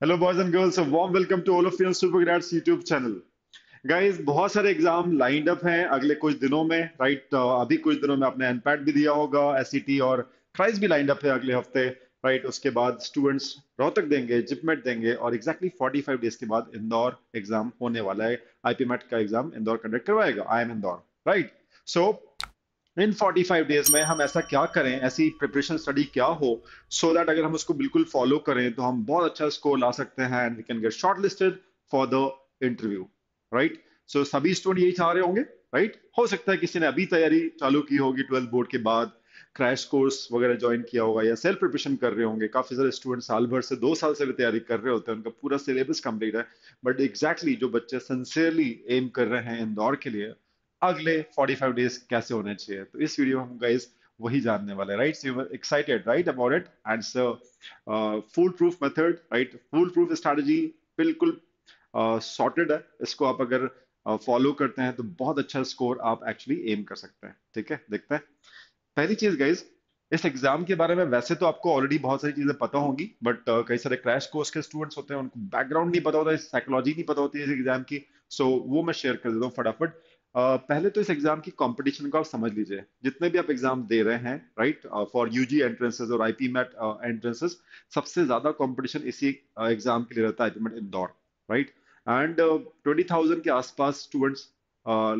Hello boys and girls, warm welcome to all of you Super Grades YouTube channel. Guys, बहुत सारे exam lined up हैं अगले कुछ दिनों में, राइट। अभी कुछ दिनों में आपने एनपैट भी दिया होगा, एसईटी और ट्राइस भी लाइंड अप है अगले हफ्ते, राइट। उसके बाद स्टूडेंट्स रोहतक देंगे, जिपमेट देंगे, और एग्जैक्टली 45 डेज के बाद इंदौर एग्जाम होने वाला है। आईपीमेट का एग्जाम इंदौर कंडक्ट करवाएगा, I am Indore, right. So in 45 days में हम ऐसा क्या करें, ऐसी प्रिपरेशन स्टडी क्या हो, सो दैट अगर हम उसको बिल्कुल फॉलो करें तो हम बहुत अच्छा स्कोर ला सकते हैं and we can get shortlisted for the interview, right. So सभी स्टूडेंट यही चाह रहे होंगे, राइट। हो सकता है किसी ने अभी तैयारी चालू की होगी 12th बोर्ड के बाद, क्रैश कोर्स वगैरह ज्वाइन किया होगा या सेल्फ प्रिपरेशन कर रहे होंगे। काफी सारे स्टूडेंट साल भर से 2 साल से भी तैयारी कर रहे होते हैं, उनका पूरा सिलेबस कंप्लीट है। बट एग्जैक्टली जो बच्चे सिंसियरली एम कर रहे हैं इंदौर के लिए, अगले 45 डेज कैसे होने चाहिए, तो इस वीडियो में हम गाइस वही जानने वाले हैं, right. So you excited, right, about it. And so foolproof method, right, foolproof strategy, बिल्कुल सॉर्टेड है। इसको आप अगर फॉलो करते हैं तो बहुत अच्छा स्कोर आप एक्चुअली एम कर सकते हैं। ठीक है, देखते हैं। पहली चीज गाइज, इस एग्जाम के बारे में वैसे तो आपको ऑलरेडी बहुत सारी चीजें पता होंगी, बट कई सारे क्रैश कोर्स के स्टूडेंट्स होते हैं, उनको बैकग्राउंड नहीं पता होता, साइकोलॉजी नहीं पता होती है इस एग्जाम की। सो वो मैं शेयर कर देता हूँ फटाफट। पहले तो इस एग्जाम की कंपटीशन को आप समझ लीजिए। जितने भी आप एग्जाम दे रहे हैं, राइट, फॉर यूजी एंट्रेंसेस और आईपी मैट एंट्रेंसेस, सबसे ज्यादा कंपटीशन इसी एग्जाम के लिए रहता है, IPMAT Indore, right. And 20,000 के आसपास स्टूडेंट्स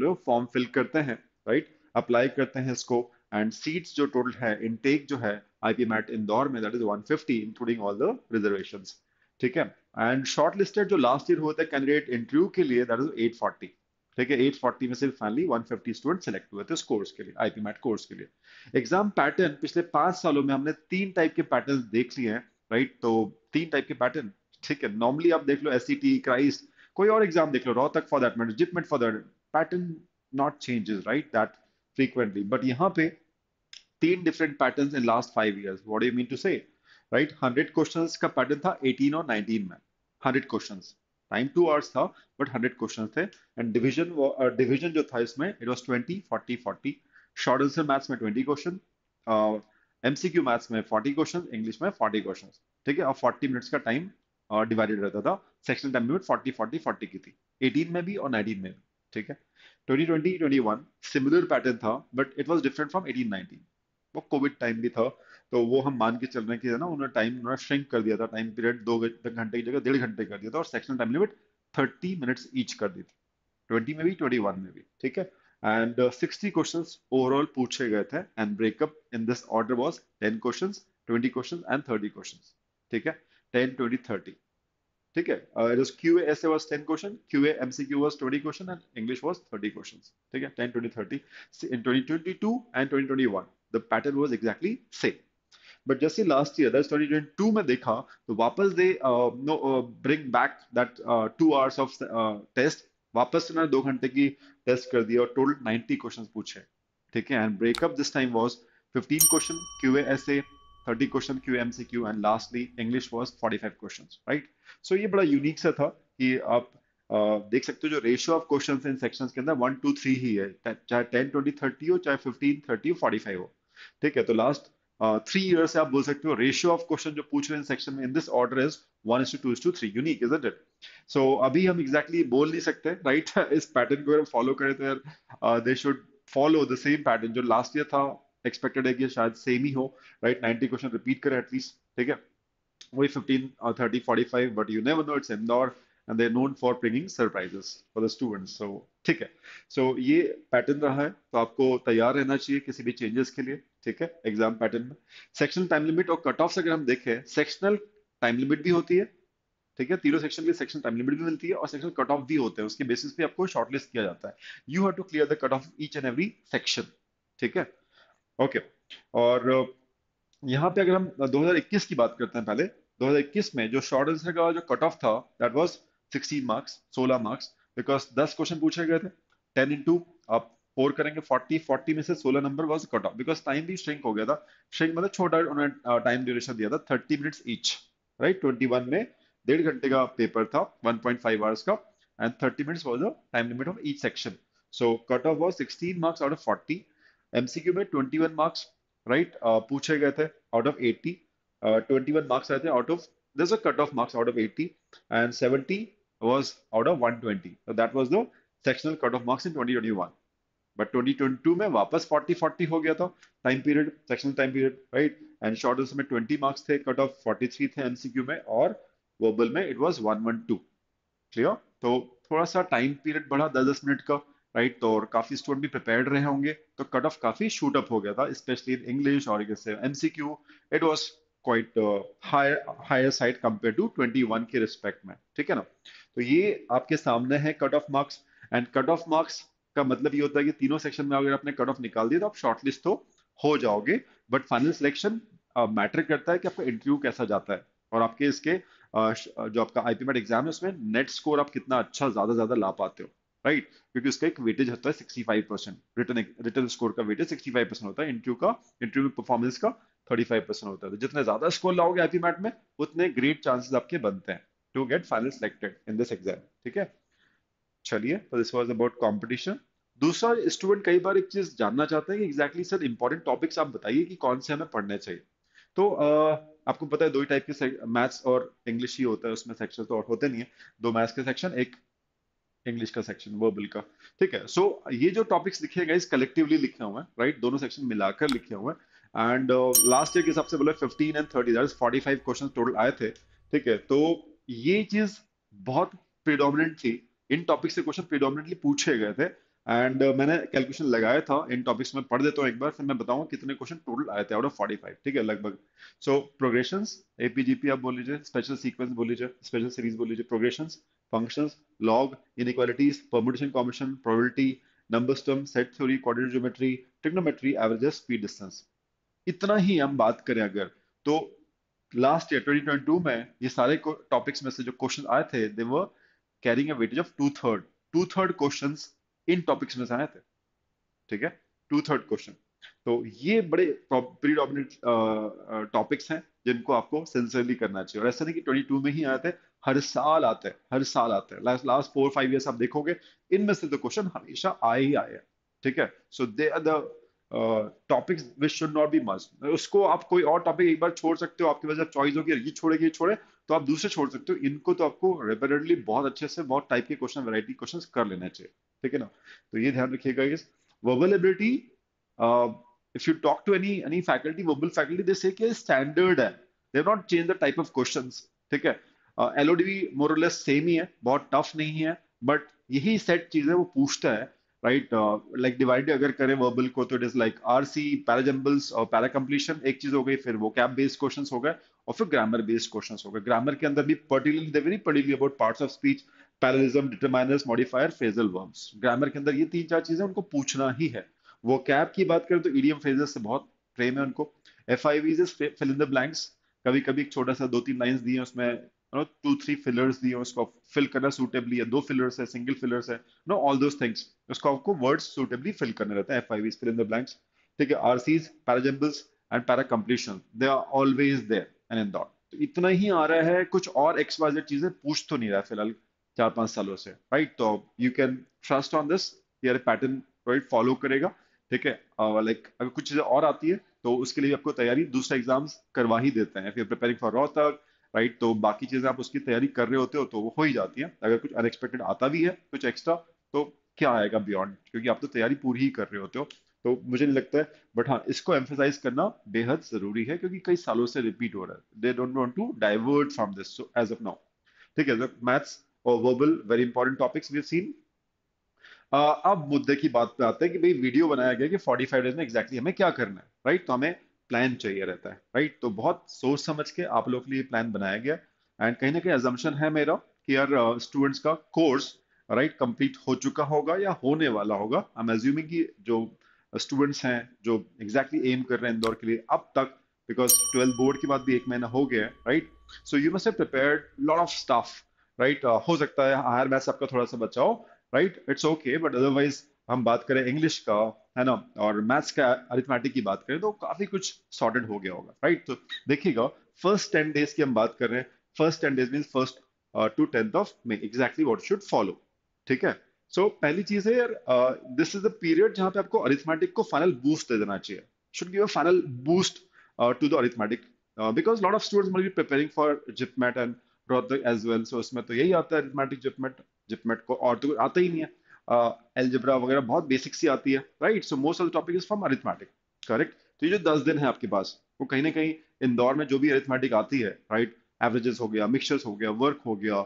लोग फॉर्म फिल करते हैं, राइट, अप्लाई करते हैं इसको। एंड सीट्स जो टोटल है, इनटेक जो है आईपी मैट इंदौर में, that is 150 including all the reservations. ठीक है। एंड शॉर्ट लिस्टेड जो लास्ट ईयर होता है कैंडिडेट इंटरव्यू के लिए, दैट इज 840। ठीक है, 840 में से फाइनली 150 स्टूडेंट सेलेक्ट हुए थे उस कोर्स के लिए, आईपी मैट कोर्स के लिए। एग्जाम पैटर्न पिछले 5 सालों में हमने 3 टाइप के पैटर्न देख लिए हैं, राइट। तो 3 टाइप के पैटर्न, ठीक है। नॉर्मली आप देख लो एसईटी, क्राइस्ट, कोई और एग्जाम देख लो, Rohtak for that matter, JIPMAT for that, pattern not changes, right, that frequently. But यहाँ पे 3 different patterns in last 5 years. What do you mean to say? Right? 100 questions का पैटर्न था 18 और 19 में। 100 questions, टाइम 2 आवर्स था, but 100 question थे। And division जो था इसमें, it was 20 40 40। Short answer maths में 20 क्वेश्चन, एमसीक्यू मैथ्स में 40 क्वेश्चन, इंग्लिश में 40 क्वेश्चन। ठीक है, और 40 मिनट्स का टाइम डिवाइडेड रहता था। सेक्शन टाइम लिमिट 40 40 40 की थी, 18 में भी और 19 में भी। ठीक है। 2020 21 सिमिलर पैटर्न था, but it was different from 18 19। वो कोविड टाइम भी था, तो वो हम मान के चल रहे हैं कि है ना, उन्होंने टाइम उन्होंने श्रिंक कर दिया था, टाइम पीरियड 2 घंटे की जगह 1.5 घंटे कर दिया था, और section time limit 30 minutes each कर दी थी, 20 में भी 21 में भी। ठीक है। एंड 60 क्वेश्चन ओवरऑल पूछे गए थे, and breakup in this order was 10 question, 20 question and 30 question. ठीक है, 10 20 30। ठीक है, it was QA essay was 10 question, QA MCQ was 20 question, and English was 30 questions. ठीक है, 10 20 30। In 2022 and 2021 the pattern was exactly same, but जैसे last year that's 2022 में देखा, तो वापस they no bring back that 2 hours of test, वापस से ना 2 घंटे की टेस्ट कर दिया, और टोटल 90 क्वेश्चन पूछे। ठीक है, and breakup this time was 15 question QA ऐसे, 30 question QA MCQ, and lastly English was 45 questions, right. So ये बड़ा यूनिक सा था कि आप देख सकते हो जो ratio of questions in sections के अंदर 1 2 3 ही है, चाहे 10 20 30 हो, चाहे 15 30 हो, 45 हो। ठीक है, तो लास्ट 3 ईयर से आप बोल सकते हो रेशियो ऑफ क्वेश्चन जो पूछ रहे हैं सेक्शन में in this order is 1:2:3, unique isn't it. So अभी हम एग्जैक्टली exactly बोल नहीं सकते, राइट। इस पैटर्न को अगर फॉलो करें तो यार they should follow the same pattern जो लास्ट ईयर था। एक्सपेक्टेड है कि शायद सेम ही हो, राइट, 90 क्वेश्चन रिपीट करें एटलीस्ट। ठीक है, वही 15 30 45, but you never know, it's Indore and they are known for bringing surprises for the students. So ठीक है, सो ये पैटर्न रहा है, तो आपको तैयार रहना चाहिए किसी भी चेंजेस के लिए। ठीक है, एग्जाम पैटर्न में सेक्शनल टाइम लिमिट और कट ऑफ अगर हम देखें, सेक्शनल टाइम लिमिट भी होती है। ठीक है, तीनों सेक्शन के सेक्शन टाइम लिमिट भी मिलती है, और सेक्शन कट ऑफ भी होते हैं, उसके बेसिस पे आपको शॉर्टलिस्ट किया जाता है। You have to clear the cut off each and every section. ठीक है, ओके। और यहाँ पे अगर हम 2021 की बात करते हैं पहले, 2021 में जो शॉर्ट आंसर का जो कट ऑफ था, that was 16 marks, 16 marks, because 10 question पूछे गए थे। 10 इंटू आप 4 करेंगे 40, 40 में से 16 number was cut off, because time भी श्रिंक हो गया था। श्रिंक मतलब छोटा उन्होंने टाइम ड्यूरेशन दिया था, 30 मिनट्स ईच, राइट। 21 में 1.5 घंटे का पेपर था, 1.5 आवर्स का, and 30 minutes was the time limit of each section. So cut off was 16 marks out of 40। MCQ में 21 मार्क्स, राइट, पूछे गए थे आउट ऑफ 80। 21 मार्क्स आए थे out of there's a cut off marks out of 80 and 70 was out of 120. So that was the sectional cut off marks in 2021. But 2022 में वापस 40-40 हो गया था time period, sectional time period, right. And short answer में 20 marks थे, cut off 43 थे MCQ में, और वर्बल में इट वाज 112। क्लियर? तो थोड़ा सा टाइम पीरियड बढ़ा 10-10 मिनट का, राइट। तो और काफी स्टूडेंट भी प्रिपेयर्ड रहे होंगे, तो कट ऑफ काफी शूट अप हो गया था, स्पेशली इन इंग्लिश और जैसे MCQ. It was quite higher higher side compare to 21 के रिस्पेक्ट में, ठीक है ना। तो ये आपके सामने है cut off marks. And cut off marks का मतलब ये होता है कि तीनों सेक्शन में अगर आपने कट ऑफ निकाल दिया तो आप शॉर्टलिस्ट तो हो जाओगे, बट फाइनल सिलेक्शन मैटर करता है कि आपका इंटरव्यू कैसा जाता है, और आपके इसके जो आपका आईपीमेट एग्जाम है उसमें नेट स्कोर आप कितना अच्छा ज्यादा ज़्यादा ला पाते हो, राइट। क्योंकि उसका एक वेटेज होता है 65%, रिटर्न रिटर्न स्कोर का वेटेज 65% होता है, इंटरव्यू में परफॉर्मेंस का 35% होता है। तो जितने ज्यादा स्कोर लाओगे आईपीमेट में, उतने ग्रेट चांसेस आपके बनते हैं to get final selected in this exam, ठीक है। चलिए, तो दिस वाज अबाउट कंपटीशन। दूसरा, स्टूडेंट कई बार एक चीज जानना चाहते हैं कि एग्जैक्टली सर इंपॉर्टेंट टॉपिक्स आप बताइए कि कौन से हमें पढ़ने चाहिए। तो आपको पता है दो ही टाइप के मैथ्स और इंग्लिश ही होता है उसमें सेक्शन, तो और होते नहीं है। दो मैथ्स के सेक्शन, एक इंग्लिश का सेक्शन वर्बल का, ठीक है। सो ये जो टॉपिक्स लिखे गए इस कलेक्टिवली लिखे हुए हैं, राइट, दोनों सेक्शन मिलाकर लिखे हुए हैं। एंड लास्ट ईयर के हिसाब से बोले 15 and 30, that is 45 question total आए थे, ठीक है। तो ये चीज बहुत प्रिडोमिनेंट थी, इन टॉपिक से क्वेश्चन प्रिडोमिनेंटली पूछे गए थे। एंड मैंने कैलकुलेशन लगाया था, इन टॉपिक्स में पढ़ देता हूँ एक बार, फिर मैं बताऊंगा कितने क्वेश्चन टोटल आए थे आउट ऑफ 45, ठीक है, लगभग। सो प्रोग्रेशंस, एपीजीपी आप बोल लीजिए, स्पेशल सीक्वेंस बोल लीजिए, स्पेशल सीरीज बोल लीजिए, progressions, functions, log, inequalities, permutation, combination, probability, number system, set theory, coordinate geometry, trigonometry, averages, speed, distance। इतना ही हम बात करें अगर, तो लास्ट ईयर 2022 में ये सारे टॉपिक्स में से जो क्वेश्चन आए थे, they were carrying a weightage of two third questions in topics में से आए थे, ठीक है, टू थर्ड क्वेश्चन। तो ये बड़े प्रीडोमिनेंट टॉपिक्स हैं जिनको आपको सिंसियरली करना चाहिए, और ऐसा नहीं कि 22 में ही आए थे, हर साल आते हैं, हर साल आते हैं, लास्ट लास्ट 4-5 ईयर्स आप देखोगे, इनमें से तो क्वेश्चन हमेशा आए ही आए हैं, ठीक है। So they are the topics which should not be must. उसको आप कोई और टॉपिक एक बार छोड़ सकते हो, आपके पास चॉइस होगी ये छोड़े ये छोड़े, तो आप दूसरे छोड़ सकते हो, इनको तो आपको रिपीटेडली बहुत अच्छे से बहुत टाइप के क्वेश्चन, वैरायटी क्वेश्चन कर लेना चाहिए, ठीक है ना। तो ये ध्यान रखिएगा इस verbal ability। uh, if you talk to any faculty, verbal faculty, they say कि standard है, they have not changed the type of questions, ठीक है। LOD भी more or less same ही है, बहुत tough नहीं है, but यही set चीजें वो पूछता है, राइट। लाइक डिवाइड अगर करें वर्बल को, तो it is like RC, parajumbles और पैरा कंप्लीशन एक चीज हो गई, फिर वो कैप बेस्ड क्वेश्चंस हो गए, और फिर ग्रामर बेस्ड क्वेश्चंस हो गए। ग्रामर के अंदर भी particularly very particularly about parts of speech, parallelism, determiners, modifier, phrasal verbs. Grammar के अंदर ये तीन चार चीजें उनको पूछना ही है। वो कैप की बात करें तो इडियम फ्रेजेस से बहुत प्रेम है उनको। FIVs is fill in the blanks, कभी कभी एक छोटा सा 2-3 लाइंस दिए उसमें, 2-3 फिलर्स दिए, उसको फिल करना सूटेबली है, दो फिलर्स है, सिंगल फिलर्स है, नो ऑल दोस थिंग्स, उसको आपको वर्ड्स सूटेबली फिल करने रहते हैं। FIVs fill in the blanks, ठीक है। RCs, parajumbles and para completion, they are always there and in dot. तो इतना ही आ रहा है, कुछ और XYZ चीजें पूछ तो नहीं रहा है फिलहाल 4-5 सालों से, राइट। तो you can trust on this, ये पैटर्न राइट फॉलो करेगा, ठीक है। लाइक अगर कुछ चीजें और आती है तो उसके लिए आपको तैयारी दूसरा एग्जाम्स करवा ही देते हैं, फिर प्रिपेयरिंग फॉर रोहतक, राइट। तो बाकी चीजें आप उसकी तैयारी कर रहे होते हो तो वो हो ही जाती है। अगर कुछ अनएक्सपेक्टेड आता भी है कुछ एक्स्ट्रा, तो क्या आएगा बियॉन्ड, क्योंकि आप तो तैयारी पूरी ही कर रहे होते हो। तो मुझे नहीं लगता है, बट हाँ, इसको एम्फेसाइज करना बेहद जरूरी है, क्योंकि कई सालों से रिपीट हो रहा है। They don't want to divert from this, so as of now, ठीक है। मैथ्स और verbal very important topics we have seen. अब मुद्दे की बात पे आते हैं कि भाई वीडियो बनाया गया कि 45 डेज में एग्जैक्टली हमें क्या करना है, राइट। तो हमें प्लान चाहिए रहता है, राइट। तो बहुत सोच समझ के आप लोग के लिए प्लान बनाया गया। एंड कहीं ना कहीं अजम्पशन है मेरा कि यार स्टूडेंट्स का कोर्स राइट कंप्लीट हो चुका होगा या होने वाला होगा। आई एम अज्यूमिंग कि जो स्टूडेंट्स हैं जो एग्जैक्टली एम कर रहे हैं इंदौर के लिए अब तक, बिकॉज 12th बोर्ड के बाद भी 1 महीना हो गया है, right. So you must have prepared lot of stuff, right. हो सकता है हायर मैथ्स आपका थोड़ा सा बचाओ, right, it's okay, but otherwise हम बात करें इंग्लिश का, है ना, और मैथ्स का अरिथमेटिक की बात करें तो काफी कुछ सॉर्टेड हो गया होगा, राइट। तो देखिएगा, फर्स्ट 10 डेज की हम बात कर रहे हैं। First 10 days mean first to 10th of May, exactly what should follow, ठीक है। सो पहली चीज है यार, दिस इज द पीरियड जहां पे आपको अरिथमेटिक को फाइनल बूस्ट दे देना चाहिए, should give a final boost to the arithmetic because lot of students will be preparing for JIPMAT and Rohtak as well, so उसमें तो यही आता है अरिथमेटिक जिपमेट। जिपमेट को और तो कुछ आता ही नहीं है, एलजेब्रा वगैरह बहुत बेसिक सी आती है, right? So most of the topic is from arithmetic, correct? तो ये जो 10 दिन है आपके पास, वो कहीं ना कहीं इंदौर में जो भी अरिथमेटिक आती है, राइट, एवरेजेस हो गया, मिक्सचर्स हो गया, वर्क हो गया,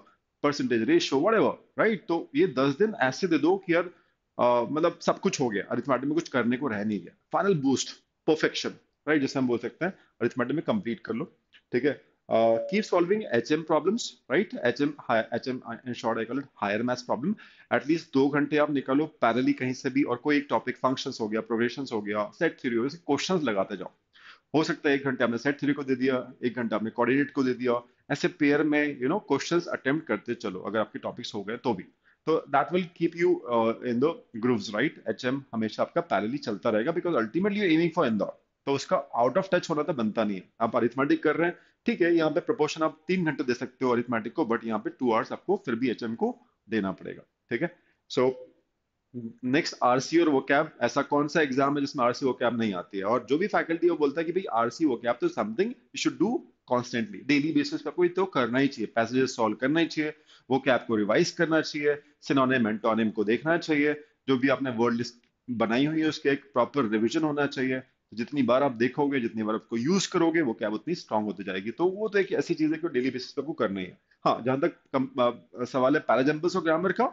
परसेंटेज रेशियो व्हाटएवर, राइट, तो ये 10 दिन ऐसे दे दो कि यार मतलब सब कुछ हो गया, अरिथमेटिक में कुछ करने को रह नहीं गया, फाइनल बूस्ट, परफेक्शन, राइट, जैसे हम बोल सकते हैं, अरिथमेटिक में कंप्लीट कर लो, ठीक है? Keep solving HM problems, right? HM in short I call it higher maths problem. At least 2 घंटे आप निकालो पैरेलली कहीं से भी, और कोई एक टॉपिक, फंक्शंस हो गया, प्रोग्रेशंस हो गया, सेट थ्योरी हो गया, क्वेश्चंस लगाते जाओ। हो सकता है 1 घंटे आपने सेट थ्योरी को दे दिया, 1 घंटा आपने कोऑर्डिनेट को दे दिया, ऐसे पेयर में क्वेश्चंस अटेम्प्ट करते चलो, अगर आपके टॉपिक्स हो गए तो भी। तो that will keep you in the grooves, right? HM हमेशा आपका पैरेलली चलता रहेगा, because ultimately you aiming for Indore, तो उसका आउट ऑफ टच होना तो बनता नहीं है। आप अरिथमेटिक कर रहे हैं, ठीक है, यहाँ पे प्रोपोर्शन आप 3 घंटे दे सकते हो अरिथमेटिक को, बट यहाँ पे 2 आवर्स आपको फिर भी एचएम को देना पड़ेगा, ठीक है? सो नेक्स्ट, आरसी और वोकैब, ऐसा कौन सा एग्जाम है जिसमें आरसी वोकैब नहीं आती है? और जो भी फैकल्टी वो बोलता है कि भाई आरसी वोकैब तो something you should do constantly, daily basis पे आपको ये तो करना ही चाहिए, पैसेजेस सॉल्व करना ही चाहिए, वोकैब को रिवाइज करना चाहिए, सिनोनिम एंटोनिम को देखना चाहिए, जो भी आपने वर्ड लिस्ट बनाई हुई है उसके एक प्रॉपर रिविजन होना चाहिए। जितनी बार आप देखोगे, जितनी बार आपको यूज करोगे, वो कैब उतनी स्ट्रांग होती जाएगी। तो वो तो एक ऐसी चीज है कि डेली बेसिस पे आपको करना ही है। हाँ, जहां तक सवाल है पैराजम्पल्स और ग्रामर का,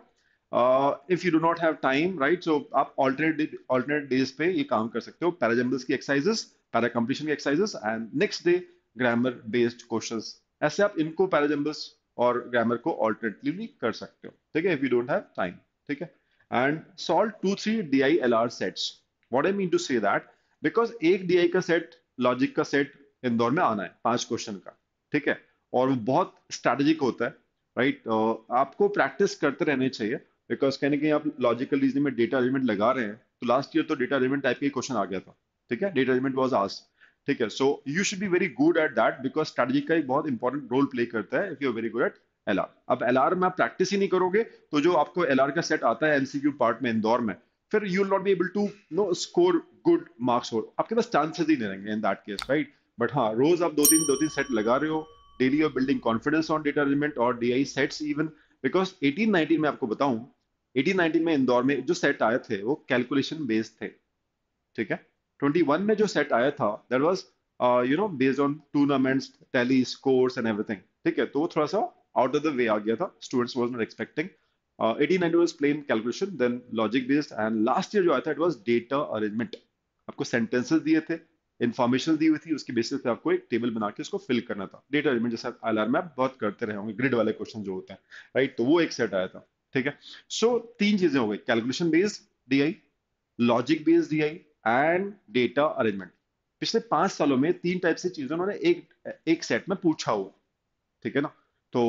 if you do not have time, right, so आप ऑल्टरनेट डेज पे ये काम कर सकते हो, पैराजम्बल्स की एक्सरसाइजेस, पैरा कंप्लीशन की exercises, and next day grammar based questions. ऐसे आप इनको पैराजम्बल्स और ग्रामर को ऑल्टरनेटली कर सकते हो, ठीक है, if you don't have time, ठीक है? And solve 2-3 DI LR sets. What I mean to say that, because एक DI का सेट, लॉजिक का सेट इंदौर में आना है 5 क्वेश्चन का, ठीक है? और वो बहुत स्ट्रैटेजिक होता है, राइट? आपको प्रैक्टिस करते रहने चाहिए, बिकॉज कहीं ना कहीं आप लॉजिकल रीजनिंग में डेटा एलिमेंट लगा रहे हैं, तो लास्ट ईयर तो डेटा एलिमेंट टाइप के क्वेश्चन आ गया था, ठीक है? डेटा एलिमेंट वाज आस्क्ड, ठीक है? So you should be very good at that, because strategy का एक बहुत इंपॉर्टेंट रोल प्ले करता है, if you are very good at LR. अब एलआर में आप प्रैक्टिस ही नहीं करोगे, तो जो आपको एलआर का सेट आता है एमसीक्यू पार्ट में इंदौर में, फिर you will not be able to no score good marks, हो आपके पास चांसेस ही नहीं रहेंगे in that case, right? But हाँ, रोज आप दो तीन सेट लगा रहे हो, daily you're building confidence on data element और DI sets even, because 18-19 में आपको बताऊं, 18-19 में इंदौर में जो सेट आए थे वो कैलकुलेशन बेस्ड थे, ठीक है? 21 में जो सेट आया था that was based on tournaments, tally scores and everything, ठीक है? तो वो थोड़ा सा आउट ऑफ द वे आ गया था, students was not expecting. 18-19 was plain calculation, then logic based, and last year जो आया था इट वाज डेटा अरेंजमेंट। आपको सेंटेंसेस दिए थे, इन्फॉर्मेशन दी हुई थी, उसके बेसिस पे आपको एक टेबल बना के उसको फिल करना था, डेटा एलिमेंट, जैसे एलआर में आप बहुत करते रहे होंगे, ग्रिड वाले क्वेश्चन जो होते हैं, राइट? तो वो एक सेट आया था, ठीक है? सो तीन चीजें हो गई, calculation based DI, logic based DI, and data arrangement. पिछले 5 सालों में 3 टाइप से चीजें उन्होंने एक एक सेट में पूछा हुआ, ठीक है ना? तो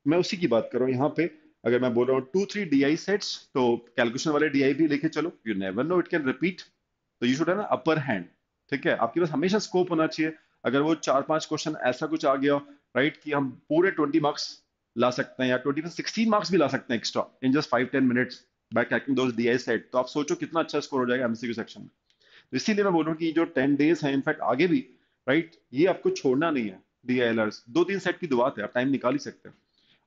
मैं उसी की बात कर रहा हूँ यहाँ पे। अगर मैं बोल रहा हूँ 2-3 DI सेट्स, तो कैलकुलेशन वाले DI भी लेके चलो, you never know it can repeat, तो you should have upper hand, ठीक है? आपके पास हमेशा स्कोप होना चाहिए। अगर वो 4-5 क्वेश्चन ऐसा कुछ आ गया, राइट, कि हम पूरे 20 मार्क्स ला सकते हैं, या 20 से 16 मार्क्स भी ला सकते हैं extra in just 5-10 minutes bye cracking those DI set, तो आप सोचो कितना अच्छा स्कोर हो जाएगा MCQ सेक्शन में। तो इसीलिए मैं बोल रहा हूँ कि जो 10 डेज है, इनफैक्ट आगे भी, राइट, ये आपको छोड़ना नहीं है। DILRs 2-3 सेट की दुआ है, आप टाइम निकाल ही सकते हैं।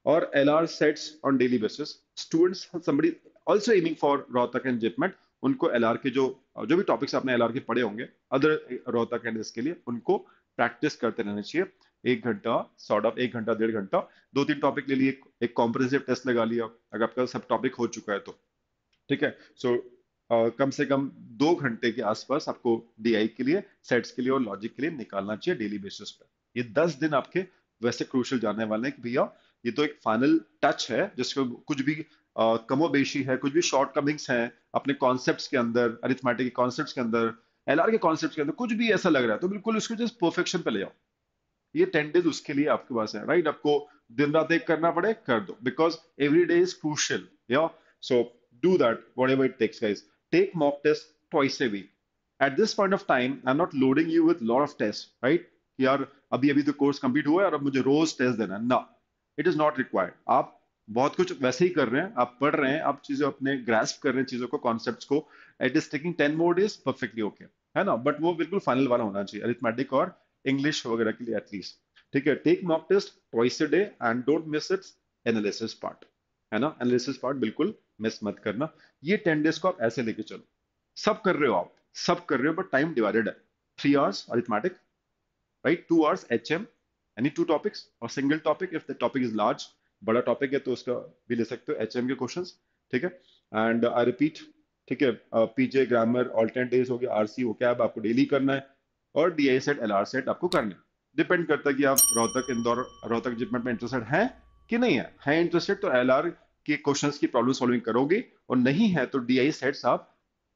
और LR sets on daily basis, students somebody also aiming for Rohtak and JIPMAT, उनको LR के जो जो भी टॉपिक्स आपने LR के पढ़े होंगे अदर रोहतक एंड इसके लिए, उनको प्रैक्टिस करते रहना चाहिए। 1 घंटा, सॉर्ट ऑफ 1 घंटा 1.5 घंटा, 2-3 टॉपिक ले लिए, एक कॉम्प्रिहेंसिव टेस्ट लगा लिया, अगर आपका सब टॉपिक हो चुका है तो, ठीक है? सो कम से कम 2 घंटे के आसपास आपको DI के लिए, सेट्स के लिए और लॉजिक के लिए निकालना चाहिए डेली बेसिस पे। ये 10 दिन आपके वैसे क्रूशियल जाने वाले हैं कि भैया ये तो एक फाइनल टच है, जिसको कुछ भी कमोबेशी है, कुछ भी शॉर्ट कमिंग्स हैं अपने कॉन्सेप्ट्स के अंदर, अरिथमेटिक के कॉन्सेप्ट्स के अंदर, LR के कॉन्सेप्ट्स के अंदर, कुछ भी ऐसा लग रहा है तो बिल्कुल उसको जस्ट परफेक्शन पे ले जाओ। ये 10 डेज उसके लिए आपके पास है, राइट? आपको दिन रात एक करना पड़े कर दो, because every day is crucial, या so do that whatever it takes guys. Take mock test twice a week. At this point of time I am not loading you with lot of test, right? यार अभी अभी तो course complete हुआ है और अब मुझे रोज test देना है ना, इट इज नॉट रिक्वायर्ड। आप बहुत कुछ वैसे ही कर रहे हैं, आप पढ़ रहे हैं, आप चीजें अपने ग्रास्प कर रहे हैं, चीजों को, कॉन्सेप्ट्स को, it is taking 10 more days, perfectly okay, है ना? बट वो बिल्कुल फाइनल वाला होना चाहिए, अरिथमेटिक और इंग्लिश वगैरह के लिए एटलीस्ट। ठीक है, take mock test twice a day and don't miss its analysis part, है ना, एनालिसिस पार्ट बिल्कुल मिस मत करना। ये 10 डेज को आप ऐसे लेके चलो, सब कर रहे हो आप, सब कर रहे हो, बट टाइम डिवाइडेड है। 3 hours arithmetic, right, 2 hours HM, any two topics और single topic if the topic is large, बड़ा टॉपिक है तो उसका भी ले सकते हो HM के क्वेश्चंस। ठीक है, एंड आई रिपीट, ठीक है, PJ ग्रामर ऑल्टरनेट डेज हो गया, RC वो कैब आपको डेली करना है, और DI सेट LR सेट आपको करना है। डिपेंड करता है कि आप रोहतक इंदौर रोहतक जिपमेंट में इंटरेस्टेड हैं कि नहीं है इंटरेस्टेड तो LR के क्वेश्चंस की प्रॉब्लम सॉल्विंग करोगे, और नहीं है तो DI सेट्स आप,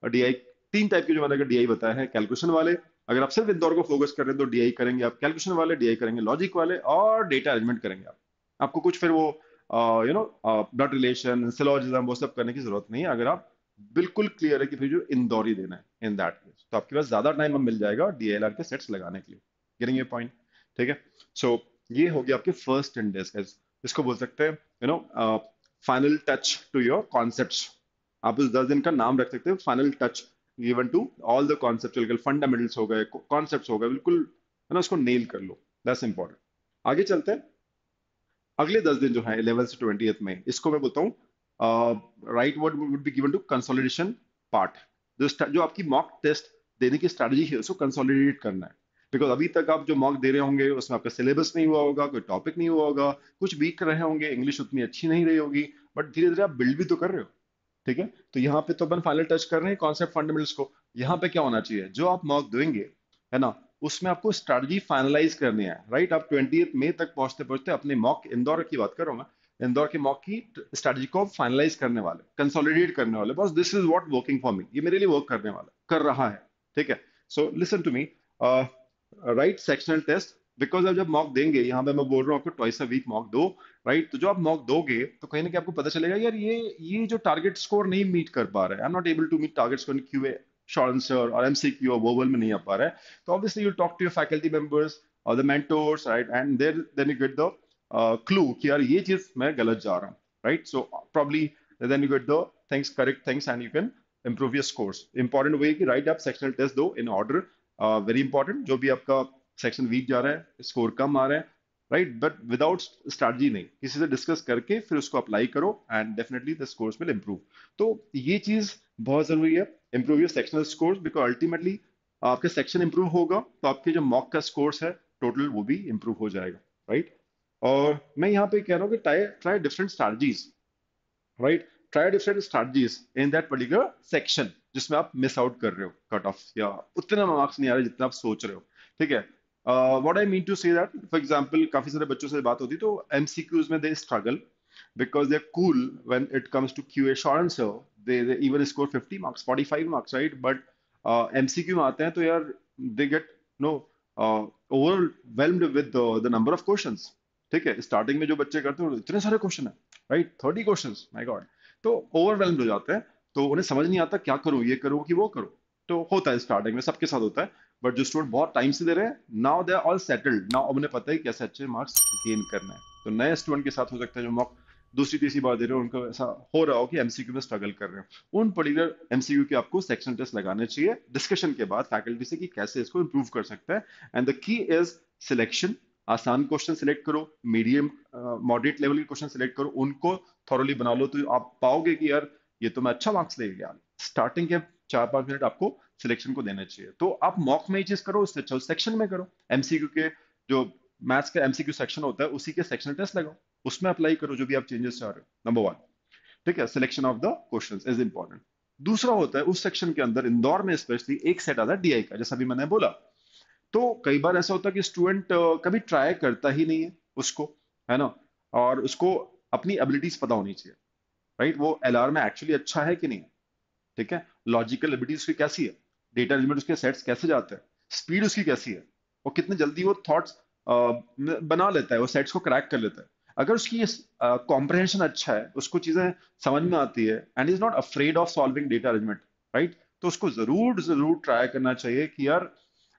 DI 3 टाइप के जो मैंने DI बताया है, कैलकुलेशन वाले, अगर आप सिर्फ इंदौर को फोकस कर रहे हैं तो DI करेंगे आप, कैलकुलेशन वाले DI करेंगे, लॉजिक वाले, और डेटा अरेंजमेंट करेंगे आप। आपको कुछ फिर वो ब्लड रिलेशन सिलोजिज्म वो सब करने की जरूरत नहीं है, अगर आप बिल्कुल क्लियर है कि फिर जो इंदौर ही देना है इन दैट केस, तो आपके पास ज्यादा टाइम अब मिल जाएगा DLR के सेट्स लगाने के लिए। गेटिंग ये पॉइंट? ठीक है, सो ये हो गया आपके फर्स्ट 10 डेज का, इसको बोल सकते हैं final touch to your concepts. आप उस 10 दिन का नाम रख सकते हो final touch given to all the conceptual fundamentals हो गए, कॉन्सेप्ट्स हो गए, बिल्कुल, है ना, उसको नेल कर लो, दैट्स इंपॉर्टेंट। आगे चलते हैं, अगले 10 दिन जो है 11 से 20 में, इसको मैं बोलता हूँ right word would be given to consolidation part. जो आपकी मॉक टेस्ट देने की स्ट्रैटेजी है उसको कंसोलिडेट करना है, बिकॉज अभी तक आप जो मॉक दे रहे होंगे उसमें आपका सिलेबस नहीं हुआ होगा, कोई टॉपिक नहीं हुआ होगा, कुछ वीक रहे होंगे, इंग्लिश उतनी अच्छी नहीं रही होगी, बट धीरे धीरे आप बिल्ड भी तो कर रहे हो। ठीक है, तो यहाँ पे तो अपन फाइनल टच कर रहे हैं कॉन्सेप्ट फंडामेंटल्स को। यहाँ पे क्या होना चाहिए, जो आप मॉक देंगे, है ना, उसमें आपको स्ट्रैटेजी फाइनलाइज करनी है, राइट। आप 20 मई तक पहुंचते पहुंचते अपने मॉक, इंदौर की बात करूंगा, इंदौर के मॉक की स्ट्रैटेजी को फाइनलाइज करने वाले, कंसोलिडेट करने वाले, बस this is what working for me, ये मेरे लिए वर्क करने वाला, कर रहा है। ठीक है, so listen to me, right, sectional test, because अब जब मॉक देंगे, यहाँ पे मैं बोल रहा हूँ आपको ट्वाइस अ वीक मॉक दो, राइट। तो जो आप मॉक दोगे तो कहीं ना कहीं आपको पता चलेगा यार ये जो टारगेट स्कोर नहीं मीट कर पा रहा है, I am not able to meet target score in QA short answer और MCQ और वर्बल में नहीं आ पा रहा है, तो obviously you talk to your faculty members और the mentors, right, and then you get the clue कि यार ये चीज मैं गलत जा रहा हूँ, right. So probably then you get the things, correct things, and you can improve your scores। Important way कि राइट आप सेक्शनल टेस्ट दो इन ऑर्डर, वेरी इंपॉर्टेंट। जो भी आपका सेक्शन वीक जा रहा है, स्कोर कम आ रहा है, राइट, बट विदाउट स्ट्रैटेजी नहीं, किसी से डिस्कस करके फिर उसको अप्लाई करो and definitely the scores will improve. तो ये चीज बहुत जरूरी है, improve your sectional scores, because ultimately आपके सेक्शन इंप्रूव होगा तो आपके जो मॉक का स्कोर्स है टोटल वो भी इंप्रूव हो जाएगा, राइट। और मैं यहाँ पे कह रहा हूँ कि try try different strategies, right, try different strategies in that particular section जिसमें आप मिस आउट कर रहे हो कट ऑफ, या उतने मार्क्स नहीं आ रहे जितना आप सोच रहे हो। ठीक है, what I mean to say that, for example काफी सारे बच्चों से बात होती तो MCQs में they struggle because they're cool when it comes to QA short answer, they even score 50 marks 45 marks, right, but MCQ में आते हैं तो यार they get no overwhelmed with the number of questions। ठीक है, स्टार्टिंग में जो बच्चे करते हैं इतने सारे क्वेश्चन है, राइट, 30 क्वेश्चंस, माय गॉड, तो ओवरवेल्म्ड हो जाते हैं, तो उन्हें समझ नहीं आता क्या करूं, ये करूं कि वो करूं। तो होता है स्टार्टिंग में, सबके साथ होता है, बट जो स्टूडेंट बहुत टाइम से दे रहे हैं, now they are all settled, now उन्हें पता है कि कैसे अच्छे मार्क्स गेन करना है। तो नए स्टूडेंट के साथ हो सकता है जो मॉक दूसरी तीसरी बार दे रहे हो, उनको ऐसा हो रहा हो कि MCQ में स्ट्रगल कर रहे हो, उन पर्टिकुलर MCQ के आपको सेक्शन टेस्ट लगाने चाहिए डिस्कशन के बाद फैकल्टी से कि कैसे इसको इंप्रूव कर सकते हैं। And the key is selection, आसान क्वेश्चन सिलेक्ट करो, मीडियम मॉडरेट लेवल के क्वेश्चन सिलेक्ट करो, उनको थॉरली बना लो, तो आप पाओगे कि यार ये तो मैं अच्छा मार्क्स ले गया। स्टार्टिंग के 4-5 मिनट आपको सिलेक्शन को देना चाहिए, तो आप मॉक में ही चीज करो, उससे अच्छा सेक्शन में करो। MCQ के जो मैथ्स का MCQ सेक्शन होता है उसी के सेक्शन टेस्ट लगाओ, उसमें अप्लाई करो जो भी आप चेंजेस चाह रहे हो, नंबर वन। ठीक है, selection of the questions is important. दूसरा होता है उस सेक्शन के अंदर, इंदौर में स्पेशली एक सेट आता है DI का, जैसा भी मैंने बोला। तो कई बार ऐसा होता है कि स्टूडेंट कभी ट्राई करता ही नहीं है उसको, है ना, और उसको अपनी एबिलिटीज पता होनी चाहिए, राइट, वो LR में एक्चुअली अच्छा है कि नहीं है। ठीक है, लॉजिकल एबिलिटीज उसकी कैसी है, डेटा एलिमेंट उसके सेट्स कैसे जाते हैं, स्पीड उसकी कैसी है, और कितने जल्दी वो थॉट्स बना लेता है, वो सेट्स को क्रैक कर लेता है। अगर उसकी कॉम्प्रहेंशन अच्छा है, उसको चीजें समझ में आती है, and is not afraid of solving data arrangement, right, तो उसको जरूर जरूर ट्राई करना चाहिए कि यार,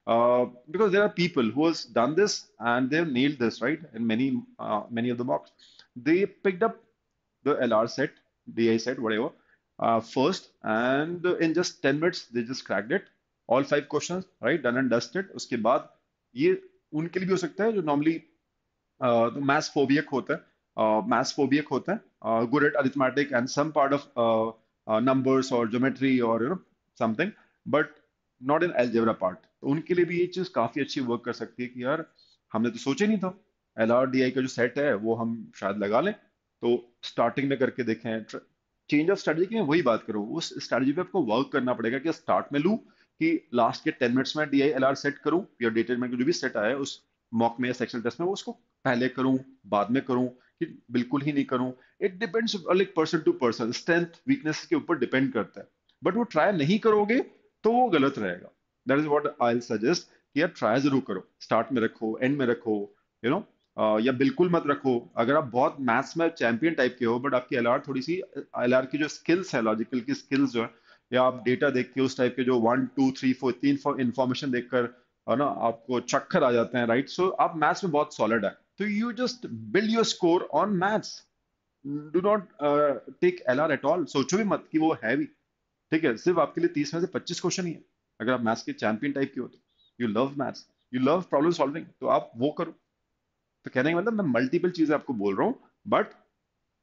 because there are people who has done this and they've nailed this, right, in many of the mocks, they picked up the LR set, DI set, whatever, first, and in just 10 minutes they just cracked it, all 5 questions, right, done and dusted। उसके बाद ये उनके लिए भी हो सकता है जो नॉर्मली मैथ्स फोबियक होता है, good at arithmetic and some part of numbers और ज्योमेट्री और something, but not in algebra part. तो उनके लिए भी ये चीज काफी अच्छी वर्क कर सकती है कि यार हमने तो सोचा ही नहीं था, एल आर डी आई का जो सेट है वो हम शायद लगा लें। तो स्टार्टिंग में करके देखें, चेंज ऑफ स्ट्रेटजी की मैं वही बात करूँ, उस स्ट्रेटजी पे आपको वर्क करना पड़ेगा कि स्टार्ट में लूँ कि लास्ट के 10 मिनट्स में D I L R set करूँ, या डेटेड में जो भी सेट आया है उस मॉक में या सेक्शन टेस्ट में, वो उसको पहले करूँ बाद में करूँ कि बिल्कुल ही नहीं करूँ। It depends like person to person, strength weakness के ऊपर डिपेंड करता है। बट वो ट्राई नहीं करोगे तो वो गलत रहेगा। That is what I suggest कि यार ट्राई जरूर करो, स्टार्ट में रखो, एंड में रखो, यू नो या बिल्कुल मत रखो। अगर आप बहुत मैथ्स में चैंपियन टाइप के हो बट आपकी एलआर थोड़ी सी, एलआर की जो स्किल्स है, लॉजिकल की स्किल्स जो है, या आप डेटा देख के उस टाइप के जो 1 2 3 4 तीन इंफॉर्मेशन देखकर है ना आपको चक्कर आ जाते हैं, राइट? सो आप मैथ्स में बहुत सॉलिड है, तो you just build your score on maths. Do not take LR at all, सोचो भी मत कि वो है भी। ठीक है, सिर्फ आपके लिए 30 में से 25 क्वेश्चन ही है। अगर आप मैथ्स के चैंपियन टाइप के हो तो you love maths, you love problem solving, तो आप वो करो। तो कहने का मतलब मैं मल्टीपल चीजें आपको बोल रहा हूँ, बट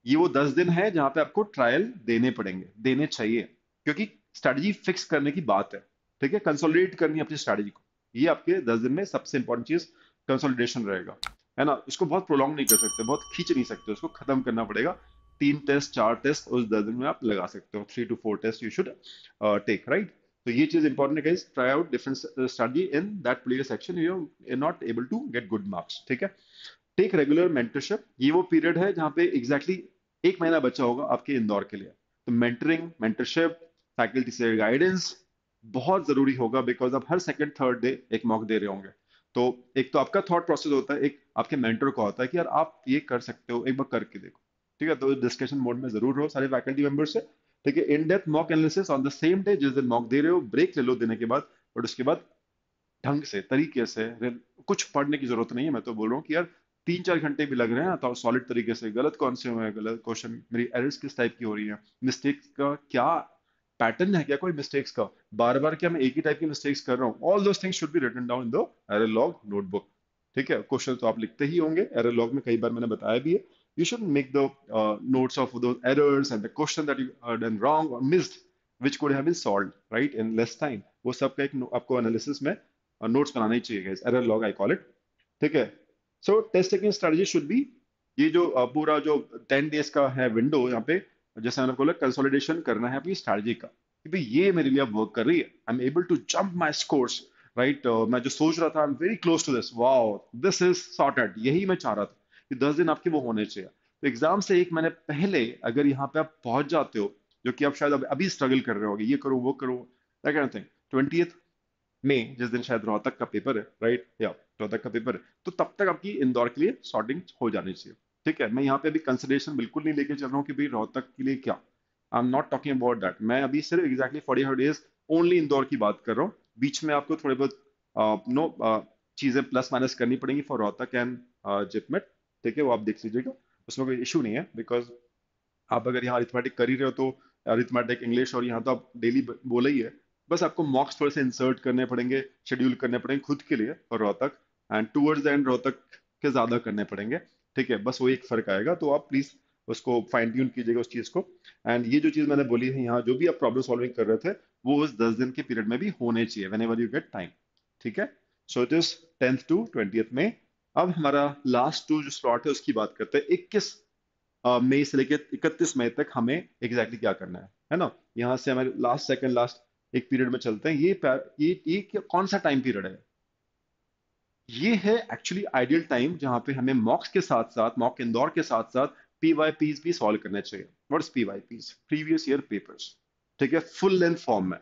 ये वो 10 दिन है जहां पे आपको ट्रायल देने पड़ेंगे, देने चाहिए, क्योंकि स्ट्रैटेजी फिक्स करने की बात है। ठीक है, कंसोलिडेट करनी है अपनी स्ट्रैटेजी को। ये आपके 10 दिन में सबसे इंपॉर्टेंट चीज कंसोलिडेशन रहेगा, है ना? इसको बहुत प्रोलॉन्ग नहीं कर सकते, बहुत खींच नहीं सकते, उसको खत्म करना पड़ेगा। 3 टेस्ट 4 टेस्ट उस 10 दिन में आप लगा सकते हो, 3 to 4 test you should take, right? तो ये चीज इंपॉर्टेंट है guys, try out different strategy in that particular section, you are not able to get good marks. ठीक है, टेक रेगुलर मेंटरशिप। ये वो पीरियड है जहां पे एग्जैक्टली 1 महीना बचा होगा आपके इंदौर के लिए। तो मेंटरिंग, मेंटरशिप, फैकल्टी से गाइडेंस बहुत जरूरी होगा, बिकॉज आप हर सेकंड थर्ड डे एक मॉक दे रहे होंगे। तो एक तो आपका थॉट प्रोसेस होता है, एक आपके मेंटर का होता है कि यार आप ये कर सकते हो, एक बार करके देखो। ठीक है, तो डिस्कशन मोड में जरूर रहो सारे फैकल्टी मेंबर से। ठीक है, in depth mock analysis on the same day, जिस दिन मॉक दे रहे हो ब्रेक ले लो देने के बाद, बट उसके बाद ढंग से, तरीके से। कुछ पढ़ने की जरूरत नहीं है, मैं तो बोल रहा हूँ कि यार 3 4 घंटे भी लग रहे हैं तो सॉलिड तरीके से, गलत कौन से हुए हैं, गलत क्वेश्चन, मेरी एरर्स किस टाइप की हो रही है, मिस्टेक्स का क्या पैटर्न है, क्या कोई मिस्टेक्स का, बार बार क्या मैं एक ही टाइप की मिस्टेक्स कर रहा हूँ, all those things should be written down in the error log notebook. ठीक है, क्वेश्चन तो आप लिखते ही होंगे एरर लॉग में, कई बार मैंने बताया भी है। You should make the notes of those errors and the question that you done wrong or missed, which could have been solved right in less time। वो सब का एक आपको एनालिसिस में नोट्स बनाना ही चाहिए, error log I call it. ठीक है, so test taking strategy should be, ये जो पूरा जो 10 डेज का है विंडो, यहाँ पे जैसे मैंने बोला कंसोलिडेशन करना है अपनी स्ट्रेटजी का, कि भाई ये मेरे लिए अब वर्क कर रही है, I am able to jump my scores, right? मैं जो सोच रहा था, I am very close to this, wow this is sorted, यही मैं चाह रहा था कि 10 दिन आपके वो होने चाहिए। तो एग्जाम से 1 महीने पहले अगर यहाँ पे आप पहुंच जाते हो, जो कि आप शायद अभी स्ट्रगल कर रहे होगे, ये करो वो करो, दैट काइंड ऑफ थिंग, 20 मई जिस दिन शायद रोहतक का पेपर है, राइट? या रोहतक का पेपर है, तो तब तक आपकी इंदौर के लिए सॉर्टिंग हो जानी चाहिए। ठीक है, मैं यहाँ पे अभी कंसिडरेशन बिल्कुल नहीं लेके चल रहा हूँ कि भाई रोहतक के लिए क्या, आई am not talking about that. मैं अभी सिर्फ एग्जैक्टली 45 डेज ओनली इंदौर की बात कर रहा हूँ। बीच में आपको थोड़े बहुत नो चीजें प्लस माइनस करनी पड़ेंगी फॉर रोहतक एंड जिपमेट। ठीक है, वो आप देख लीजिएगा, उसमें कोई इशू नहीं है, बिकॉज आप अगर यहाँ अरिथमेटिक कर ही रहे हो तो अरिथमेटिक इंग्लिश और यहाँ तो आप डेली बोला ही है। बस आपको मॉक्स थोड़े से इंसर्ट करने पड़ेंगे, शेड्यूल करने पड़ेंगे खुद के लिए और Rohtak, and towards the end Rohtak के ज्यादा करने पड़ेंगे। ठीक है, बस वो एक फर्क आएगा, तो आप प्लीज उसको फाइन ट्यून कीजिएगा उस चीज को। एंड ये जो चीज मैंने बोली है यहाँ, जो भी आप प्रॉब्लम सॉल्विंग कर रहे थे, वो उस 10 दिन के पीरियड में भी होने चाहिए, when ever you get time. ठीक है, सो it is 10th to 20th में। अब हमारा लास्ट टू जो स्लॉट है उसकी बात करते हैं। 21 मई से लेकर 31 मई तक हमें एग्जैक्टली क्या करना है ना? यहाँ से हमारे लास्ट सेकंड लास्ट एक पीरियड में चलते हैं। कौन सा टाइम पीरियड है? ये है एक्चुअली आइडियल टाइम जहां पे हमें मॉक्स के साथ साथ, मॉक इंदौर के साथ साथ पीवाईपीज भी सॉल्व करने चाहिए। What's PYPs? Previous year papers. ठीक है, फुल लेंथ फॉर्म में,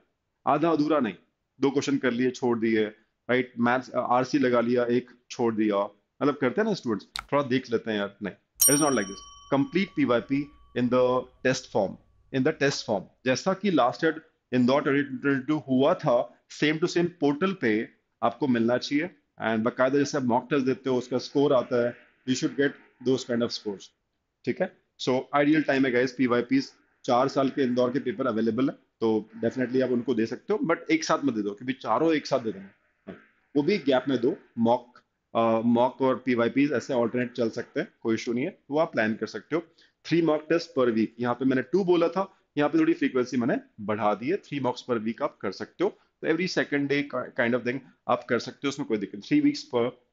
आधा अधूरा नहीं, 2 क्वेश्चन कर लिए छोड़ दिए, राइट? मैथ्स आरसी लगा लिया, एक छोड़ दिया, मतलब करते हैं ना स्टूडेंट्स, थोड़ा देख लेते हैं यार, नहीं, it is not like this. Complete PYP in the test form, जैसा कि लास्ट ईयर इंदौर 2022 हुआ था, सेम टू सेम पोर्टल पे आपको मिलना चाहिए। एंड बाकायदा जैसे आप मॉक टेस्ट देते हो उसका स्कोर आता है, you should get those kind of scores. ठीक है, सो आइडियल टाइम है गाइस पीवाईपीज। 4 साल के इंदौर के पेपर अवेलेबल है, तो डेफिनेटली आप उनको दे सकते हो, बट एक साथ मत दे दो, क्योंकि चारों एक साथ दे देना। हाँ, वो भी गैप में दो, मॉक मॉक और पीवाईपीज ऐसे ऑल्टरनेट चल सकते हैं, कोई इशू नहीं है, वो आप प्लान कर सकते हो। 3 मॉक टेस्ट पर वीक, यहाँ पे मैंने 2 बोला था, यहाँ पे थोड़ी फ्रीक्वेंसी मैंने बढ़ा दी है, 3 मॉक्स पर वीक आप कर सकते हो। तो every second day kind of thing आप कर सकते हो, उसमें कोई दिक्कत।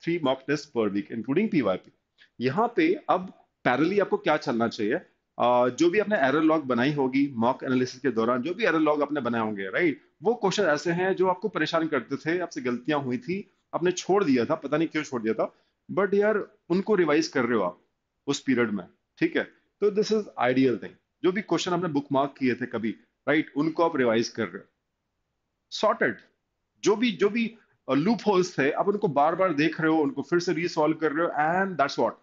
3 mock test per week including PYP. यहाँ पे अब पैरेलली आपको क्या चलना चाहिए, जो भी आपने एरर लॉग बनाई होगी मॉक एनालिसिस के दौरान, जो भी एरर लॉग आपने बनाए होंगे, राइट, वो क्वेश्चन ऐसे हैं जो आपको परेशान करते थे, आपसे गलतियां हुई थी, आपने छोड़ दिया था, पता नहीं क्यों छोड़ दिया था, बट यार उनको रिवाइज कर रहे हो आप उस पीरियड में, ठीक है। तो दिस इज आइडियल थिंग। जो भी क्वेश्चन आपने बुक मार्क किए थे कभी, राइट, उनको आप रिवाइज कर रहे हो, सॉर्टेड। जो भी लूप होल्स थे, आप उनको बार बार देख रहे हो, उनको फिर से रीसॉल्व कर रहे हो, एंड दैट्स व्हाट,